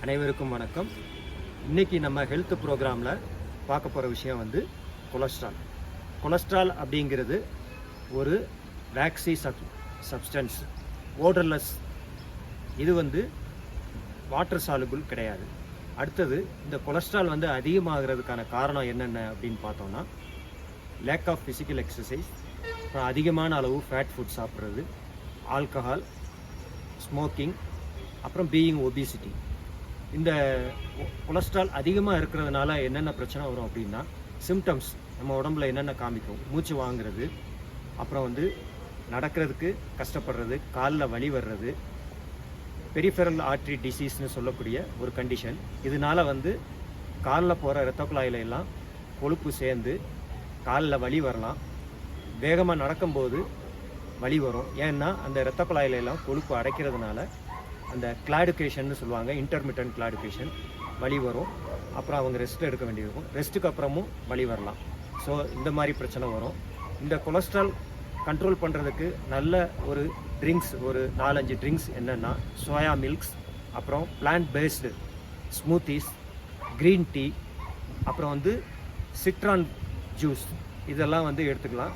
அனைவருக்கும் வணக்கம். இன்றைக்கி நம்ம ஹெல்த் ப்ரோக்ராமில் பார்க்க போகிற விஷயம் வந்து கொலஸ்ட்ரால். கொலஸ்ட்ரால் அப்படிங்கிறது ஒரு வேக்சி சப்ஸ்டன்ஸ், ஓடர்லெஸ். இது வந்து வாட்டர் சாலுபிள் கிடையாது. அடுத்தது, இந்த கொலஸ்ட்ரால் வந்து அதிகமாகிறதுக்கான காரணம் என்னென்ன அப்படின்னு பார்த்தோன்னா, லேக் ஆஃப் ஃபிசிக்கல் எக்ஸசைஸ், அப்புறம் அதிகமான அளவு ஃபேட் ஃபுட் சாப்பிட்றது, ஆல்கஹால், ஸ்மோக்கிங், அப்புறம் பீயிங் ஒபிசிட்டி. இந்த கொலஸ்ட்ரால் அதிகமாக இருக்கிறதுனால என்னென்ன பிரச்சனை வரும் அப்படின்னா, சிம்டம்ஸ் நம்ம உடம்புல என்னென்ன காமிக்கும், மூச்சு வாங்குறது, அப்புறம் வந்து நடக்கிறதுக்கு கஷ்டப்படுறது, காலில் வலி வர்றது, பெரிஃபெரல் ஆர்ட்ரி டிசீஸ்னு சொல்லக்கூடிய ஒரு கண்டிஷன். இதனால் வந்து காலில் போகிற இரத்த குழாயில எல்லாம் கொழுப்பு சேர்ந்து காலில் வலி வரலாம். வேகமாக நடக்கும்போது வலி வரும். ஏன்னா அந்த இரத்த குழாயில எல்லாம் கொழுப்பு அடைக்கிறதுனால அந்த கிளாடுகேஷன் சொல்லுவாங்க, இன்டர்மிட்டன்ட் கிளாடுகேஷன், வலி வரும். அப்புறம் அவங்க ரெஸ்ட் எடுக்க வேண்டியிருக்கும். ரெஸ்ட்டுக்கு அப்புறமும் வலி வரலாம். ஸோ இந்த மாதிரி பிரச்சனை வரும். இந்த கொலஸ்ட்ரால் கண்ட்ரோல் பண்ணுறதுக்கு நல்ல ஒரு ட்ரிங்க்ஸ், ஒரு 4-5 ட்ரிங்க்ஸ் என்னென்னா, சோயா மில்க்ஸ், அப்புறம் plant based smoothies, green tea, அப்புறம் வந்து சிட்ரான் ஜூஸ், இதெல்லாம் வந்து எடுத்துக்கலாம்.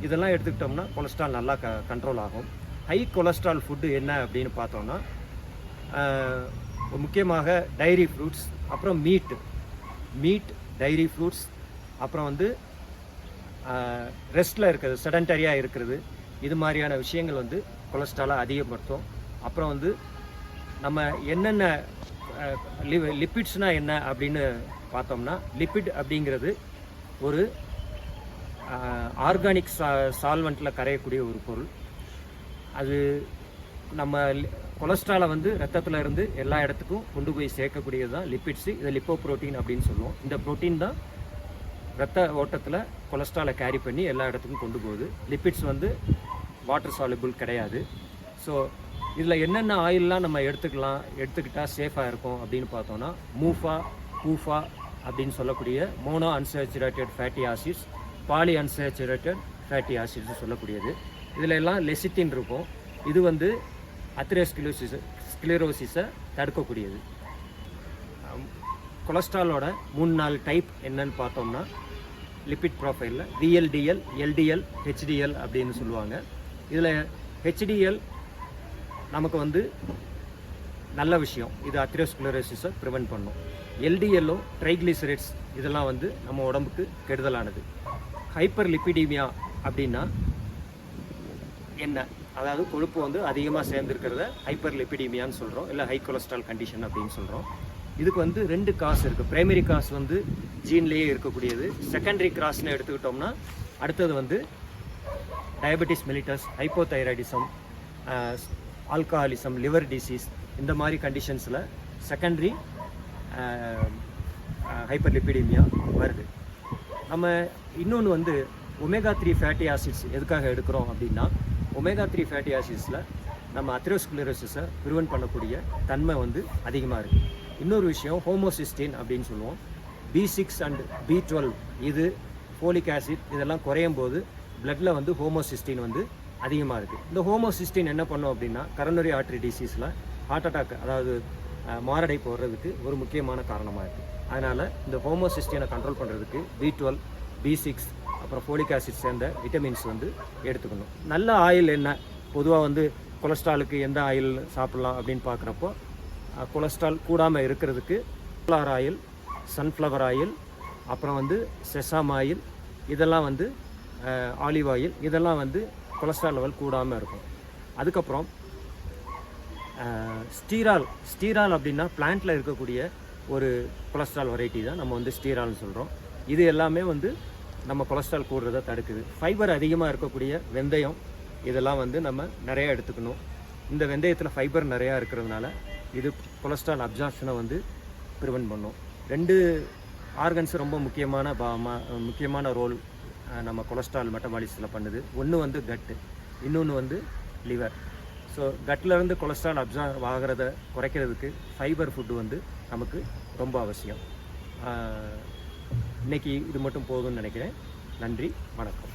இதெல்லாம் எடுத்துக்கிட்டோம்னா கொலஸ்ட்ரால் நல்லா கண்ட்ரோல் ஆகும். ஹை கொலஸ்ட்ரால் ஃபுட்டு என்ன அப்படின்னு பார்த்தோன்னா, முக்கியமாக டைரி ஃப்ரூட்ஸ், அப்புறம் மீட், டைரி ஃப்ரூட்ஸ், அப்புறம் வந்து ரெஸ்ட்டில் இருக்கிறது, செடன்டரியாக இருக்கிறது, இது மாதிரியான விஷயங்கள் வந்து கொலஸ்ட்ராலை அதிகப்படுத்தும். அப்புறம் வந்து நம்ம என்னென்ன லிப்பிட்ஸ்னால் என்ன அப்படின்னு பார்த்தோம்னா, லிப்பிட் அப்படிங்கிறது ஒரு ஆர்கானிக் சால்வெண்ட்டில் கரையக்கூடிய ஒரு பொருள். அது நம்ம கொலஸ்ட்ராலை வந்து ரத்தத்தில் இருந்து எல்லா இடத்துக்கும் கொண்டு போய் சேர்க்கக்கூடியது தான் லிப்பிட்ஸு. இதை லிப்போ ப்ரோட்டீன் அப்படின்னு சொல்லுவோம். இந்த ப்ரோட்டீன் தான் ரத்த ஓட்டத்தில் கொலஸ்ட்ராலை கேரி பண்ணி எல்லா இடத்துக்கும் கொண்டு போகுது. லிப்பிட்ஸ் வந்து வாட்டர் சாலுபிள் கிடையாது. ஸோ இதில் என்னென்ன ஆயிலெலாம் நம்ம எடுத்துக்கிட்டால் சேஃபாக இருக்கும் அப்படின்னு பார்த்தோன்னா, பூஃபா அப்படின்னு சொல்லக்கூடிய mono unsaturated fatty acids, poly unsaturated fatty acids சொல்லக்கூடியது. இதில் எல்லாம் லெசித்தின் இருக்கும். இது வந்து அத்ரோஸ்க்ளீரோசிஸை தடுக்கக்கூடியது. கொலஸ்ட்ராலோட 3-4 டைப் என்னன்னு பார்த்தோம்னா, லிப்பிட் ப்ரொஃபைலில் VLDL, LDL, HDL அப்படின்னு சொல்லுவாங்க. இதில் HDL நமக்கு வந்து நல்ல விஷயம், இது அத்ரோஸ்க்ளீரோசிஸை ப்ரிவென்ட் பண்ணும். LDLO ட்ரைக்ளிசரைட்ஸ், இதெல்லாம் வந்து நம்ம உடம்புக்கு கெடுதலானது. ஹைப்பர் லிப்பிடீமியா அப்படின்னா என்ன, அதாவது கொழுப்பு வந்து அதிகமாக சேர்ந்துருக்கிறத ஹைப்பர் லிப்பிடீமியான்னு சொல்கிறோம், இல்லை ஹை கொலஸ்ட்ரால் கண்டிஷன் அப்படின்னு சொல்கிறோம். இதுக்கு வந்து 2 காஸ் இருக்குது. பிரைமரி காஸ் வந்து ஜீன்லேயே இருக்கக்கூடியது. செகண்டரி காஸ்ன்னு எடுத்துக்கிட்டோம்னா, அடுத்தது வந்து diabetes mellitus, hypothyroidism, alcoholism, liver disease, இந்த மாதிரி கண்டிஷன்ஸில் செகண்டரி ஹைப்பர் லிப்பிடீமியா வருது. நம்ம இன்னொன்று வந்து ஒமேகா-3 ஃபேட்டி ஆசிட்ஸ் எதுக்காக எடுக்கிறோம் அப்படின்னா, ஒமேகா-3 ஃபேட்டி ஆசிட்ஸில் நம்ம அத்ரோஸ்க்ளீரோசிஸை ப்ரிவென்ட் பண்ணக்கூடிய தன்மை வந்து அதிகமாக இருக்குது. இன்னொரு விஷயம் ஹோமோசிஸ்டின் அப்படின்னு சொல்லுவோம். B6 அண்ட் B12, இது ஃபோலிக் ஆசிட், இதெல்லாம் குறையும் போது பிளட்டில் வந்து ஹோமோசிஸ்டின் வந்து அதிகமாக இருக்குது. இந்த ஹோமோசிஸ்டின் என்ன பண்ணோம் அப்படின்னா, கரோனரி ஆர்ட்ரி டிசீஸில் ஹார்ட் அட்டாக், அதாவது மாரடைப்பு வர்றதுக்கு ஒரு முக்கியமான காரணமாக இருக்குது. அதனால் இந்த ஹோமோசிஸ்டினை கண்ட்ரோல் பண்ணுறதுக்கு B12, B6, அப்புறம் ஃபோலிக் ஆசிட் சேர்ந்த விட்டமின்ஸ் வந்து எடுத்துக்கணும். நல்ல ஆயில் என்ன, பொதுவாக வந்து கொலஸ்ட்ராலுக்கு எந்த ஆயில் சாப்பிட்லாம் அப்படின்னு பார்க்குறப்போ, கொலஸ்ட்ரால் கூடாமல் இருக்கிறதுக்கு ஃப்ளவர் ஆயில், சன்ஃப்ளவர் ஆயில், அப்புறம் வந்து செசாம் ஆயில், இதெல்லாம் வந்து ஆலிவ் ஆயில், இதெல்லாம் வந்து கொலஸ்ட்ரால் லெவல் கூடாமல் இருக்கும். அதுக்கப்புறம் ஸ்டீரால் அப்படின்னா பிளான்ட்டில் இருக்கக்கூடிய ஒரு கொலஸ்ட்ரால் வெரைட்டி தான் நம்ம வந்து ஸ்டீரால்னு சொல்கிறோம். இது எல்லாமே வந்து நம்ம கொலஸ்ட்ரால் கூடுறதை தடுக்குது. ஃபைபர் அதிகமாக இருக்கக்கூடிய வெந்தயம், இதெல்லாம் வந்து நம்ம நிறையா எடுத்துக்கணும். இந்த வெந்தயத்தில் ஃபைபர் நிறையா இருக்கிறதுனால இது கொலஸ்ட்ரால் அப்சார்ப்ஷனை வந்து ப்ரிவென்ட் பண்ணும். 2 ஆர்கன்ஸ் ரொம்ப முக்கியமான ரோல் நம்ம கொலஸ்ட்ரால் மெட்டபாலிசத்தில் பண்ணுது. ஒன்று வந்து கட்டு, இன்னொன்று வந்து லிவர். ஸோ கட்டிலேருந்து கொலஸ்ட்ரால் அப்சார்ப் ஆகிறத குறைக்கிறதுக்கு ஃபைபர் ஃபுட்டு வந்து நமக்கு ரொம்ப அவசியம். இன்றைக்கி இது மட்டும் போதும்னு நினைக்கிறேன். நன்றி, வணக்கம்.